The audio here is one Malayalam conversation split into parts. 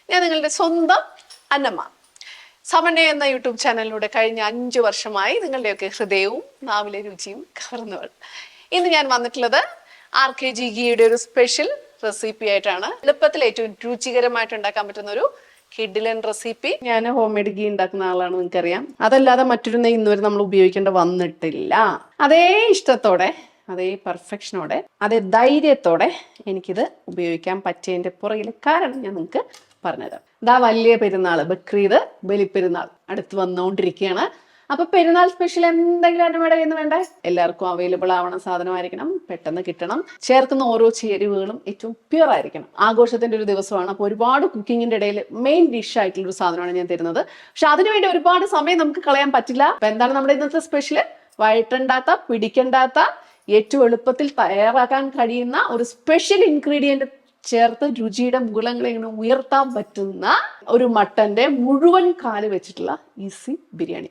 ഞാൻ നിങ്ങളുടെ സ്വന്തം അന്നമ്മ. സമന്വയ എന്ന യൂട്യൂബ് ചാനലിലൂടെ കഴിഞ്ഞ 5 വർഷമായി നിങ്ങളുടെയൊക്കെ ഹൃദയവും നാവിലെ രുചിയും കവർന്നവൾ. ഇന്ന് ഞാൻ വന്നിട്ടുള്ളത് RKG ഗീയുടെ ഒരു സ്പെഷ്യൽ റെസിപ്പി ആയിട്ടാണ്. എളുപ്പത്തിൽ ഏറ്റവും രുചികരമായിട്ട് ഉണ്ടാക്കാൻ പറ്റുന്ന ഒരു കിഡിലൻ റെസിപ്പി. ഞാൻ ഹോം മെയ്ഡ് ഗീ ഉണ്ടാക്കുന്ന ആളാണ്, നിങ്ങൾക്കറിയാം. അതല്ലാതെ മറ്റൊരു നെയ്യ് ഇന്നുവരെ നമ്മൾ ഉപയോഗിക്കേണ്ട വന്നിട്ടില്ല. അതേ ഇഷ്ടത്തോടെ, അതേ പെർഫെക്ഷനോടെ, അതേ ധൈര്യത്തോടെ എനിക്കിത് ഉപയോഗിക്കാൻ പറ്റിയതിന്റെ പുറകിലെ കാരണം ഞാൻ നിങ്ങൾക്ക് പറഞ്ഞുതരാം. ഇതാ വലിയ പെരുന്നാൾ, ബക്രീദ്, ബലിപ്പെരുന്നാൾ അടുത്ത് വന്നുകൊണ്ടിരിക്കുകയാണ്. അപ്പൊ പെരുന്നാൾ സ്പെഷ്യൽ എന്തെങ്കിലും അന്നമ്മയുടെ കയ്യിൽ നിന്ന് വേണ്ടേ? എല്ലാവർക്കും അവൈലബിൾ ആവണ സാധനമായിരിക്കണം, പെട്ടെന്ന് കിട്ടണം, ചേർക്കുന്ന ഓരോ ചേരുവകളും ഏറ്റവും പ്യുവർ ആയിരിക്കണം. ആഘോഷത്തിന്റെ ഒരു ദിവസമാണ്. അപ്പോൾ ഒരുപാട് കുക്കിങ്ങിന്റെ ഇടയിൽ മെയിൻ ഡിഷ് ആയിട്ടുള്ള ഒരു സാധനമാണ് ഞാൻ തരുന്നത്. പക്ഷെ അതിനുവേണ്ടി ഒരുപാട് സമയം നമുക്ക് കളയാൻ പറ്റില്ല. അപ്പൊ എന്താണ് നമ്മുടെ ഇന്നത്തെ സ്പെഷ്യൽ? വഴറ്റണ്ടാത്ത, പിടിക്കണ്ടാത്ത, ഏറ്റവും എളുപ്പത്തിൽ തയ്യാറാക്കാൻ കഴിയുന്ന ഒരു സ്പെഷ്യൽ ഇൻഗ്രീഡിയന്റ് ചേർത്ത് രുചിയുടെ മുകുളങ്ങളെ ഇങ്ങനെ ഉയർത്താൻ പറ്റുന്ന ഒരു മട്ടന്റെ മുഴുവൻ കാല് വെച്ചിട്ടുള്ള ഈസി ബിരിയാണി.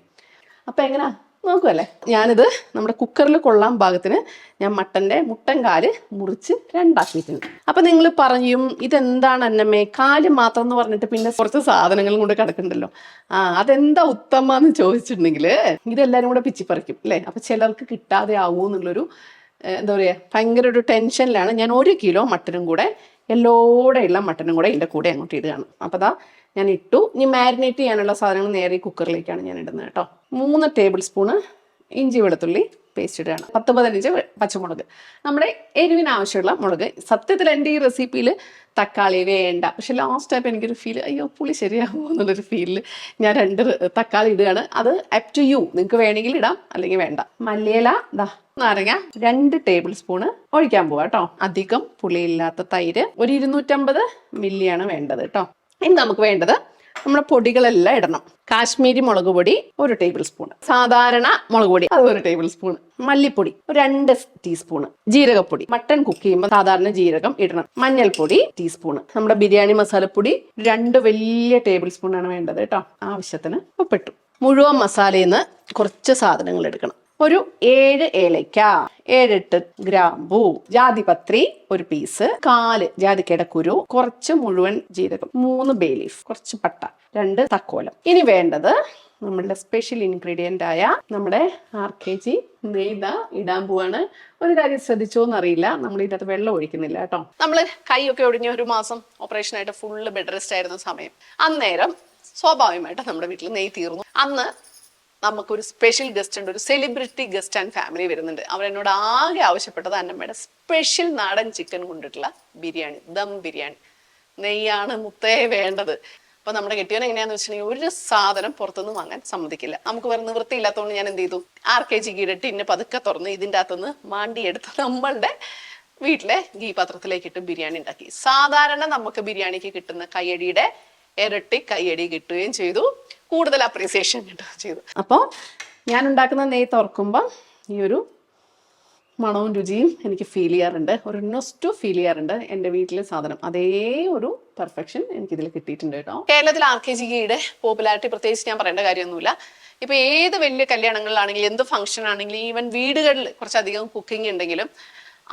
അപ്പൊ എങ്ങനെയാ നോക്കുമല്ലേ? ഞാനിത് നമ്മുടെ കുക്കറിൽ കൊള്ളാൻ പാകത്തിന് ഞാൻ മട്ടന്റെ മുട്ടൻ കാല് മുറിച്ച് 2 ആക്കിയിട്ടുണ്ട്. അപ്പൊ നിങ്ങൾ പറയും, ഇതെന്താണ് അന്നമ്മേ, കാല് മാത്രം എന്ന് പറഞ്ഞിട്ട് പിന്നെ കുറച്ച് സാധനങ്ങളും കൊണ്ട് കിടക്കുന്നുണ്ടല്ലോ, അതെന്താ ഉത്തമ എന്ന് ചോദിച്ചിട്ടുണ്ടെങ്കിൽ ഇതെല്ലാരും കൂടെ പിച്ചിപ്പറിക്കും അല്ലേ? അപ്പൊ ചിലർക്ക് കിട്ടാതെ ആവൂന്നുള്ളൊരു എന്താ പറയുക, ഭയങ്കര ഒരു ടെൻഷനിലാണ്. ഞാൻ 1 കിലോ മട്ടനും കൂടെ, എല്ലോടെയുള്ള മട്ടനും കൂടെ ഇതിൻ്റെ കൂടെ അങ്ങോട്ട് ഇടുകയാണ്. അപ്പോൾ ദാ ഞാൻ ഇട്ടു. ഇനി മാരിനേറ്റ് ചെയ്യാനുള്ള സാധനങ്ങൾ നേരെ കുക്കറിലേക്കാണ് ഞാൻ ഇടുന്നത് കേട്ടോ. 3 ടേബിൾ സ്പൂണ് ഇഞ്ചി വെളുത്തുള്ളി പേസ്റ്റ് ഇടുകയാണ്. 10-15 പച്ചമുളക്, നമ്മുടെ എരിവിന് ആവശ്യമുള്ള മുളക്. സത്യത്തിൽ എൻ്റെ ഈ റെസിപ്പിയിൽ തക്കാളി വേണ്ട, പക്ഷെ ലാസ്റ്റ് ആയപ്പോൾ എനിക്കൊരു ഫീൽ, അയ്യോ പുളി ശരിയാകുമോ എന്നുള്ളൊരു ഫീലിൽ ഞാൻ 2 തക്കാളി ഇടുകയാണ്. അത് അപ് ടു യു, നിങ്ങൾക്ക് വേണമെങ്കിൽ ഇടാം, അല്ലെങ്കിൽ വേണ്ട. മല്ലിയില, ദാ നാരങ്ങ 2 ടേബിൾ സ്പൂണ് ഒഴിക്കാൻ പോവാ കേട്ടോ. അധികം പുളിയില്ലാത്ത തൈര് ഒരു 250 മില്ലിയാണ് വേണ്ടത് കേട്ടോ. ഇനി നമുക്ക് വേണ്ടത് നമ്മുടെ പൊടികളെല്ലാം ഇടണം. കാശ്മീരി മുളക് പൊടി 1 ടേബിൾ സ്പൂൺ, സാധാരണ മുളക് പൊടി അത് 1 ടേബിൾ സ്പൂൺ, മല്ലിപ്പൊടി 2 ടീസ്പൂണ്, ജീരകപ്പൊടി, മട്ടൺ കുക്ക് ചെയ്യുമ്പോൾ സാധാരണ ജീരകം ഇടണം, മഞ്ഞൾപ്പൊടി ടീസ്പൂണ്, നമ്മുടെ ബിരിയാണി മസാലപ്പൊടി 2 വലിയ ടേബിൾ സ്പൂണാണ് വേണ്ടത് കേട്ടോ. ആവശ്യത്തിന് ഉപ്പിട്ടു. മുഴുവൻ മസാലയിൽ നിന്ന് കുറച്ച് സാധനങ്ങൾ എടുക്കണം. ഒരു 7 ഏലയ്ക്ക, 7-8 ഗ്രാമ്പൂ, ജാതിപത്രി 1 പീസ്, 4 ജാതിക്കയുടെ കുരു, കുറച്ച് മുഴുവൻ ജീരകം, 3 ബേ ലീഫ്, കുറച്ച് പട്ട, 2 തക്കോലം. ഇനി വേണ്ടത് നമ്മളുടെ സ്പെഷ്യൽ ഇൻഗ്രീഡിയന്റ് ആയ നമ്മുടെ RKG നെയ്ത ഇടാൻ പോവാണ്. ഒരു കാര്യം ശ്രദ്ധിച്ചോന്നറിയില്ല, നമ്മൾ ഇതിനകത്ത് വെള്ളം ഒഴിക്കുന്നില്ല കേട്ടോ. നമ്മൾ കൈയൊക്കെ ഒടിഞ്ഞ 1 മാസം ഓപ്പറേഷൻ ആയിട്ട് ഫുള്ള് ബെഡ് റെസ്റ്റ് ആയിരുന്ന സമയം, അന്നേരം സ്വാഭാവികമായിട്ട് നമ്മുടെ വീട്ടിൽ നെയ്യ് തീർന്നു. അന്ന് നമുക്കൊരു സ്പെഷ്യൽ ഗസ്റ്റ് ഉണ്ട്, ഒരു സെലിബ്രിറ്റി ഗസ്റ്റ് ആൻഡ് ഫാമിലി വരുന്നുണ്ട്. അവരെന്നോട് ആകെ ആവശ്യപ്പെട്ടത് അന്നമ്മയുടെ സ്പെഷ്യൽ നാടൻ ചിക്കൻ കൊണ്ടിട്ടുള്ള ബിരിയാണി, ദം ബിരിയാണി. നെയ്യാണ് മുത്തേ വേണ്ടത്. അപ്പൊ നമ്മുടെ കെട്ടിയവൻ എങ്ങനെയാന്ന് വെച്ചിട്ടുണ്ടെങ്കിൽ ഒരു സാധനം പുറത്തുനിന്ന് വാങ്ങാൻ സമ്മതിക്കില്ല. നമുക്ക് വേറെ നിവൃത്തിയില്ലാത്തതുകൊണ്ട് ഞാൻ എന്ത് ചെയ്തു, RKG ഗീയുടെ ടിന്ന് പതുക്കെ തുറന്ന് ഇതിൻ്റെ അകത്തുനിന്ന് മാണ്ടിയെടുത്ത് നമ്മളുടെ വീട്ടിലെ ഗീ പാത്രത്തിലേക്ക് ഇട്ട് ബിരിയാണി ഉണ്ടാക്കി. സാധാരണ നമുക്ക് ബിരിയാണിക്ക് കിട്ടുന്ന കയ്യടിയുടെ ഇരട്ടി കയ്യടി കിട്ടുകയും ചെയ്തു, കൂടുതൽ അപ്രീസിയേഷൻ കിട്ടുകയും ചെയ്തു. അപ്പോൾ ഞാൻ ഉണ്ടാക്കുന്ന നെയ്യ് തുറക്കുമ്പം ഈ ഒരു മണവും രുചിയും എനിക്ക് ഫീൽ ചെയ്യാറുണ്ട്, ഒരു നൊസ്റ്റു ഫീൽ ചെയ്യാറുണ്ട്. എൻ്റെ വീട്ടിലെ സാധനം അതേ ഒരു പെർഫെക്ഷൻ എനിക്കിതിൽ കിട്ടിയിട്ടുണ്ട് കേട്ടോ. കേരളത്തിൽ RKG ഗീയുടെ പോപ്പുലാരിറ്റി പ്രത്യേകിച്ച് ഞാൻ പറയേണ്ട കാര്യമൊന്നുമില്ല. ഇപ്പൊ ഏത് വലിയ കല്യാണങ്ങളിലാണെങ്കിലും എന്ത് ഫംഗ്ഷൻ ആണെങ്കിലും ഈവൻ വീടുകളിൽ കുറച്ചധികം കുക്കിംഗ് ഉണ്ടെങ്കിലും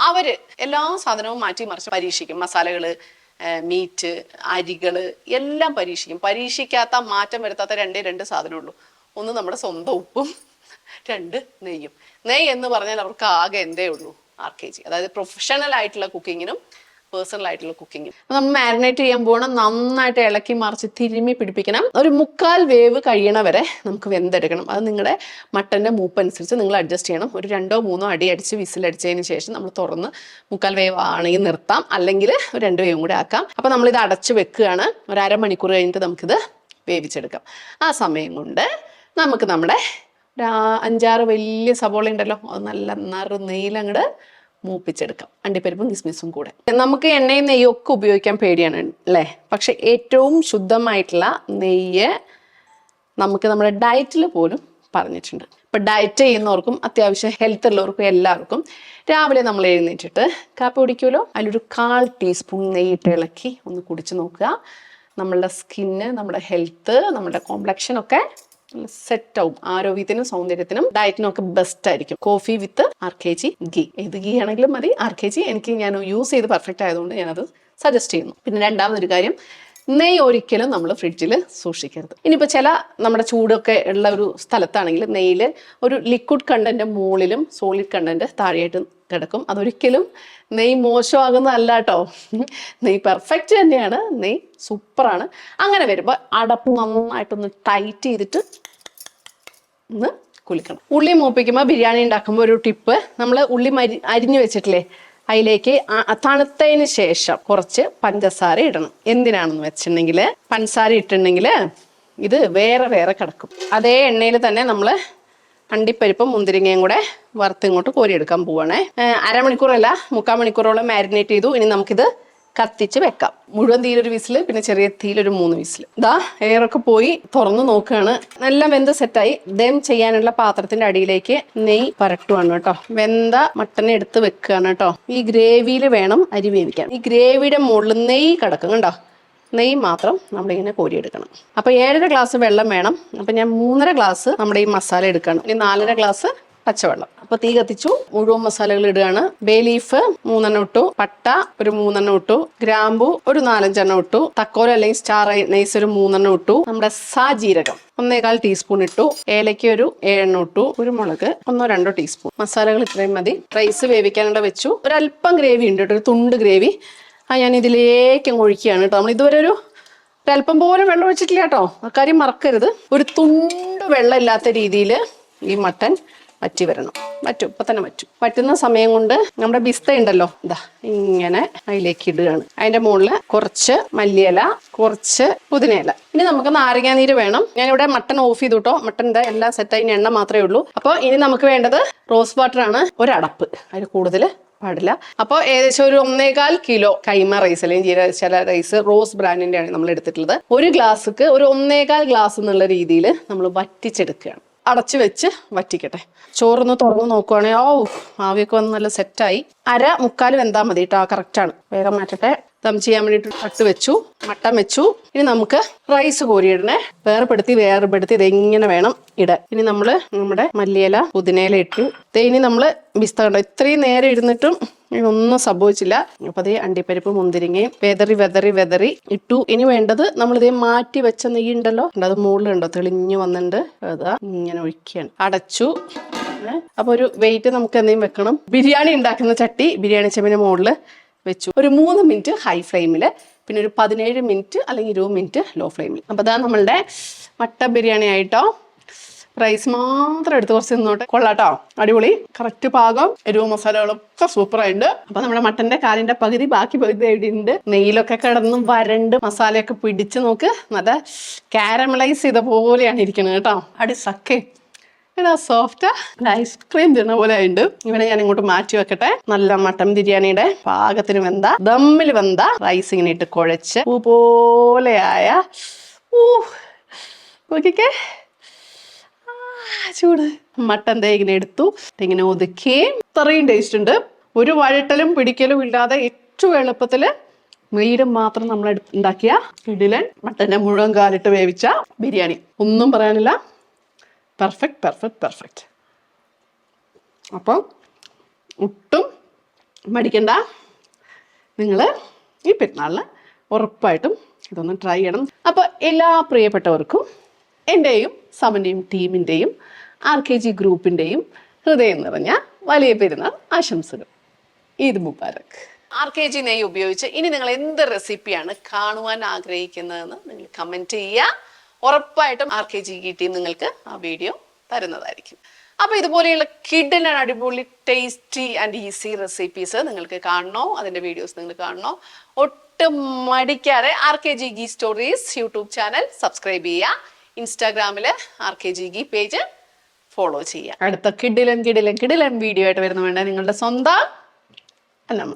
അവര് എല്ലാ സാധനവും മാറ്റി മറിച്ച് പരീക്ഷിക്കും. മസാലകള്, മീറ്റ്, അരികള് എല്ലാം പരീക്ഷിക്കും. പരീക്ഷിക്കാത്ത, മാറ്റം വരുത്താത്ത 2 സാധനമുള്ളൂ. ഒന്ന് നമ്മുടെ സ്വന്തം ഉപ്പും, 2 നെയ്യും. നെയ്യ് എന്ന് പറഞ്ഞാൽ അവർക്ക് ആകെ എന്തേ ഉള്ളൂ, RKG. അതായത് പ്രൊഫഷണൽ ആയിട്ടുള്ള കുക്കിങ്ങിനും പേഴ്സണൽ ആയിട്ടുള്ള കുക്കിങ്ങും. നമ്മൾ മാരിനേറ്റ് ചെയ്യാൻ പോകണം, നന്നായിട്ട് ഇളക്കി മറിച്ച് തിരുമ്മി പിടിപ്പിക്കണം. ഒരു 1/4 വേവ് കഴിയണ വരെ നമുക്ക് വെന്തെടുക്കണം. അത് നിങ്ങളുടെ മട്ടൻ്റെ മൂപ്പനുസരിച്ച് നിങ്ങൾ അഡ്ജസ്റ്റ് ചെയ്യണം. ഒരു 2-3 അടി അടിച്ച് വിസിലടിച്ചതിന് ശേഷം നമ്മൾ തുറന്ന് 1/4 വേവ് ആണെങ്കിൽ നിർത്താം, അല്ലെങ്കിൽ 2 വേവും കൂടെ ആക്കാം. അപ്പം നമ്മളിത് അടച്ച് വെക്കുകയാണ്. ഒരു അരമണിക്കൂർ കഴിഞ്ഞിട്ട് നമുക്കിത് വേവിച്ചെടുക്കാം. ആ സമയം കൊണ്ട് നമുക്ക് നമ്മുടെ 5-6 വലിയ സവോള ഉണ്ടല്ലോ, അത് നല്ല നെയ്യിലങ്ങോട്ട് മൂപ്പിച്ചെടുക്കാം, അണ്ടിപ്പരിപ്പും കിസ്മിസും കൂടെ. നമുക്ക് എണ്ണയും നെയ്യും ഒക്കെ ഉപയോഗിക്കാൻ പേടിയാണ് അല്ലേ? പക്ഷെ ഏറ്റവും ശുദ്ധമായിട്ടുള്ള നെയ്യ് നമുക്ക് നമ്മുടെ ഡയറ്റിൽ പോലും പറഞ്ഞിട്ടുണ്ട്. ഇപ്പൊ ഡയറ്റ് ചെയ്യുന്നവർക്കും അത്യാവശ്യം ഹെൽത്ത് ഉള്ളവർക്കും എല്ലാവർക്കും രാവിലെ നമ്മൾ എഴുന്നേറ്റിട്ട് കാപ്പി കുടിക്കുമല്ലോ, അതിലൊരു 1/4 ടീസ്പൂൺ നെയ്യിട്ട് ഇളക്കി ഒന്ന് കുടിച്ചു നോക്കുക. നമ്മളുടെ സ്കിന്ന്, നമ്മുടെ ഹെൽത്ത്, നമ്മുടെ കോംപ്ലക്ഷൻ ഒക്കെ സെറ്റ് ആവും. ആരോഗ്യത്തിനും സൗന്ദര്യത്തിനും ഡയറ്റിനും ഒക്കെ ബെസ്റ്റ് ആയിരിക്കും. കോഫി വിത്ത് RKG ഗീ, ഏത് ഗീ ആണെങ്കിലും മതി. RKG ഞാൻ യൂസ് ചെയ്ത് പെർഫെക്റ്റ് ആയതുകൊണ്ട് ഞാനത് സജസ്റ്റ് ചെയ്യുന്നു. പിന്നെ രണ്ടാമതൊരു കാര്യം, നെയ്യ് ഒരിക്കലും നമ്മൾ ഫ്രിഡ്ജിൽ സൂക്ഷിക്കരുത്. ഇനിയിപ്പോൾ ചില നമ്മുടെ ചൂടൊക്കെ ഉള്ള ഒരു സ്ഥലത്താണെങ്കിൽ നെയ്യിൽ ഒരു ലിക്വിഡ് കണ്ടന്റ് മുകളിലും സോളിഡ് കണ്ടന്റ് താഴെയായിട്ട് കിടക്കും. അതൊരിക്കലും നെയ്യ് മോശമാകുന്നതല്ല കേട്ടോ. നെയ്യ് പെർഫെക്റ്റ് തന്നെയാണ്, നെയ്യ് സൂപ്പറാണ്. അങ്ങനെ വരുമ്പോൾ അടപ്പ് നന്നായിട്ടൊന്ന് ടൈറ്റ് ചെയ്തിട്ട് ഒന്ന് കുലിക്കണം. ഉള്ളി മൂപ്പിക്കുമ്പോൾ ബിരിയാണി ഉണ്ടാക്കുമ്പോൾ ഒരു ടിപ്പ്, നമ്മൾ ഉള്ളി അരിഞ്ഞു വെച്ചിട്ടില്ലേ, അതിലേക്ക് തണുത്തതിന് ശേഷം കുറച്ച് പഞ്ചസാര ഇടണം. എന്തിനാണെന്ന് വെച്ചിട്ടുണ്ടെങ്കിൽ പഞ്ചസാര ഇട്ടിട്ടുണ്ടെങ്കിൽ ഇത് വേറെ വേറെ കിടക്കും. അതേ എണ്ണയിൽ തന്നെ നമ്മൾ അണ്ടിപ്പരിപ്പും മുന്തിരിങ്ങയും കൂടെ വറുത്തിങ്ങോട്ട് കോരിയെടുക്കാൻ പോവാണേ. അരമണിക്കൂറല്ല 3/4 മണിക്കൂറോളം മാരിനേറ്റ് ചെയ്തു. ഇനി നമുക്കിത് കത്തിച്ച് വെക്കാം. മുഴുവൻ തീയിലൊരു വിസിൽ, പിന്നെ ചെറിയ തീയിലൊരു 3 വിസിൽ. ഇതാ എയറൊക്കെ പോയി തുറന്നു നോക്കുകയാണ്. നല്ല വെന്ത് സെറ്റായി. ദം ചെയ്യാനുള്ള പാത്രത്തിന്റെ അടിയിലേക്ക് നെയ്യ് പരട്ടുവാണ് കേട്ടോ. വെന്ത മട്ടനെ എടുത്ത് വെക്കുകയാണ് കേട്ടോ. ഈ ഗ്രേവിയിൽ വേണം അരി വേവിക്കാൻ. ഈ ഗ്രേവിയുടെ മുകളിൽ നെയ്യ് കിടക്കും കണ്ടോ. നെയ്യ് മാത്രം നമ്മളിങ്ങനെ കോരിയെടുക്കണം. അപ്പൊ 7.5 ഗ്ലാസ് വെള്ളം വേണം. അപ്പൊ ഞാൻ 3.5 ഗ്ലാസ് നമ്മുടെ ഈ മസാല എടുക്കണം. ഇനി 4.5 ഗ്ലാസ് പച്ചവെള്ളം. അപ്പൊ തീ കത്തിച്ചു, മുഴുവൻ മസാലകൾ ഇടുകയാണ്. ബേ ലീഫ് 3 ഇട്ടു, പട്ട ഒരു 3 ഇട്ടു, ഗ്രാമ്പു ഒരു 4-5 ഇട്ടു, തക്കോല അല്ലെങ്കിൽ സ്റ്റാർ നൈസ് ഒരു 3 ഇട്ടു, നമ്മുടെ സാജീരകം 1.25 ടീസ്പൂൺ ഇട്ടു, ഏലയ്ക്ക് ഒരു 7 ഇട്ടു, കുരുമുളക് 1-2 ടീസ്പൂൺ. മസാലകൾ ഇത്രയും മതി. റൈസ് വേവിക്കാനുള്ള വെച്ചു. ഒരല്പം ഗ്രേവി ഉണ്ട് കേട്ടോ, ഒരു തുണ്ട് ഗ്രേവി. ഞാൻ ഇതിലേക്ക് ഒഴിക്കുകയാണ് കേട്ടോ. നമ്മൾ ഇതുവരെ ഒരല്പം പോലും വെള്ളം ഒഴിച്ചിട്ടില്ല കേട്ടോ, കാര്യം മറക്കരുത്. ഒരു തുണ്ട് വെള്ളം ഇല്ലാത്ത രീതിയിൽ ഈ മട്ടൻ വറ്റി വരണം. വറ്റും, ഇപ്പൊ തന്നെ വറ്റും. വറ്റുന്ന സമയം കൊണ്ട് നമ്മുടെ ബിസ്ത ഉണ്ടല്ലോ, ഇതാ ഇങ്ങനെ അതിലേക്ക് ഇടുകയാണ്. അതിന്റെ മുകളിൽ കുറച്ച് മല്ലിയില, കുറച്ച് പുതിനയില. ഇനി നമുക്ക് നാരങ്ങാനീര് വേണം. ഞാനിവിടെ മട്ടൺ ഓഫ് ചെയ്തു കേട്ടോ. മട്ടൻ്റെ എല്ലാം സെറ്റായി, എണ്ണ മാത്രമേ ഉള്ളൂ. അപ്പോൾ ഇനി നമുക്ക് വേണ്ടത് റോസ് വാട്ടർ ആണ്, ഒരടപ്പ്. അതിൽ കൂടുതൽ പാടില്ല. അപ്പോൾ ഏകദേശം ഒരു 1.25 കിലോ കൈമ റൈസ് അല്ലെങ്കിൽ ജീരകശാല റൈസ് റോസ് ബ്രാൻഡിന്റെ ആണ് നമ്മൾ എടുത്തിട്ടുള്ളത്. ഒരു ഗ്ലാസ്ക്ക് ഒരു 1.25 ഗ്ലാസ് എന്നുള്ള രീതിയിൽ നമ്മൾ വറ്റിച്ചെടുക്കുകയാണ്. അടച്ചു വെച്ച് വറ്റിക്കട്ടെ. ചോറൊന്ന് തുറന്ന് നോക്കുവാണെങ്കിൽ ആവിയൊക്കെ വന്ന് നല്ല സെറ്റായി. 1/4 വെന്താൽ മതി കേട്ടോ, കറക്റ്റാണ്. വേഗം മാറ്റട്ടെ. ദം ചെയ്യാൻ വേണ്ടിയിട്ട് തട്ട് വെച്ചു, മട്ടൻ വെച്ചു. ഇനി നമുക്ക് റൈസ് കോരിയിടണേ. വേർപെടുത്തി ഇതെങ്ങനെ വേണം ഇടാൻ. ഇനി നമ്മൾ നമ്മുടെ മല്ലിയില പുതിനയില ഇട്ടു. ഇനി നമ്മൾ ബിസ്ത കണ്ടോ, ഇത്രയും നേരം ഇരുന്നിട്ടും ഒന്നും സംഭവിച്ചില്ല. അപ്പൊ അതേ അണ്ടിപ്പരിപ്പ് മുന്തിരിങ്ങയും വെതറി ഇട്ടു. ഇനി വേണ്ടത് നമ്മളിതേ മാറ്റി വെച്ച നെയ്യ് ഉണ്ടല്ലോ, അത് മുകളിലുണ്ടോ തെളിഞ്ഞു വന്നിട്ടുണ്ട്. അതാ ഇങ്ങനെ ഒഴിക്കുകയാണ്. അടച്ചു. അപ്പൊ ഒരു വെയിറ്റ് നമുക്ക് എന്തെങ്കിലും വെക്കണം. ബിരിയാണി ഉണ്ടാക്കുന്ന ചട്ടി ബിരിയാണി ചെമ്പിന്റെ മുകളിൽ വെച്ചു. ഒരു 3 മിനിറ്റ് ഹൈ ഫ്ലെയിമിൽ, പിന്നെ ഒരു 17 മിനിറ്റ് അല്ലെങ്കിൽ 20 മിനിറ്റ് ലോ ഫ്ലെയിമിൽ. അപ്പൊ അതാ നമ്മളുടെ മട്ടൻ ബിരിയാണി ആയിട്ടോ. റൈസ് മാത്രം എടുത്ത് കുറച്ച് നിന്നോട്ടെ. കൊള്ളാട്ടോ, അടിപൊളി, കറക്റ്റ് പാകം. എരിവ് മസാലകളൊക്കെ സൂപ്പറായിട്ടുണ്ട്. അപ്പൊ നമ്മുടെ മട്ടന്റെ കാലിന്റെ ബാക്കി പകുതി എവിടെയുണ്ട്. നെയ്യിലൊക്കെ കിടന്ന് വരണ്ട് മസാലയൊക്കെ പിടിച്ച് നോക്ക്. നല്ല കാരമലൈസ് ചെയ്ത പോലെയാണ് ഇരിക്കുന്നത് കേട്ടോ. അടി സക്കേ സോഫ്റ്റ് ഐസ്ക്രീം തിന്ന പോലെ ഉണ്ട്. ഇവിടെ ഞാൻ ഇങ്ങോട്ട് മാറ്റി വെക്കട്ടെ. നല്ല മട്ടൻ ബിരിയാണിയുടെ പാകത്തിന് വെന്ത, ദമ്മിൽ വെന്ത റൈസ് ഇങ്ങനെ ഇട്ട് കുഴച്ച് പൂ പോലെയായ നോക്കിക്കേ ചൂട് മട്ടൻ ഇങ്ങനെ എടുത്തു, ഇങ്ങനെ ഒതുക്കി. ഇത്രയും ടേസ്റ്റ് ഉണ്ട്. ഒരു വഴട്ടലും പിടിക്കലും ഇല്ലാതെ ഏറ്റവും എളുപ്പത്തില് നെയ്യിലും മാത്രം നമ്മൾ ഉണ്ടാക്കിയ ഇഡിലൻ മട്ടന്റെ മുഴുവൻ കാലിട്ട് വേവിച്ച ബിരിയാണി. ഒന്നും പറയാനില്ല. പെർഫെക്റ്റ്. അപ്പം ഒട്ടും മടിക്കണ്ട. നിങ്ങൾ ഈ പെരുന്നാളിന് ഉറപ്പായിട്ടും ഇതൊന്ന് ട്രൈ ചെയ്യണം. അപ്പോൾ എല്ലാ പ്രിയപ്പെട്ടവർക്കും എൻ്റെയും സമന്റെയും ടീമിൻ്റെയും RKG ഗ്രൂപ്പിൻ്റെയും ഹൃദയം നിറഞ്ഞ വലിയ പെരുന്നാൾ ആശംസകൾ. ഈദ് മുബാരക്. RKG നെയ്യ് ഉപയോഗിച്ച് ഇനി നിങ്ങൾ എന്ത് റെസിപ്പിയാണ് കാണുവാൻ ആഗ്രഹിക്കുന്നതെന്ന് നിങ്ങൾ കമൻറ്റ് ചെയ്യുക. ഉറപ്പായിട്ടും RKG ടീം നിങ്ങൾക്ക് ആ വീഡിയോ തരുന്നതായിരിക്കും. അപ്പോൾ ഇതുപോലെയുള്ള കിഡിൽ ആൻഡ് അടിപൊളി ടേസ്റ്റി ആൻഡ് ഈസി റെസിപ്പീസ് നിങ്ങൾക്ക് കാണണോ, അതിൻ്റെ വീഡിയോസ് നിങ്ങൾ കാണണോ, ഒട്ടും മടിക്കാതെ RKG stories YouTube channel subscribe ചെയ്യുക. ഇൻസ്റ്റാഗ്രാമിൽ RKG പേജ് ഫോളോ ചെയ്യുക. അടുത്ത കിഡിലൻ വീഡിയോ ആയിട്ട് വരുന്ന വേണ്ട നിങ്ങളുടെ സ്വന്തം അന്നമ്മ.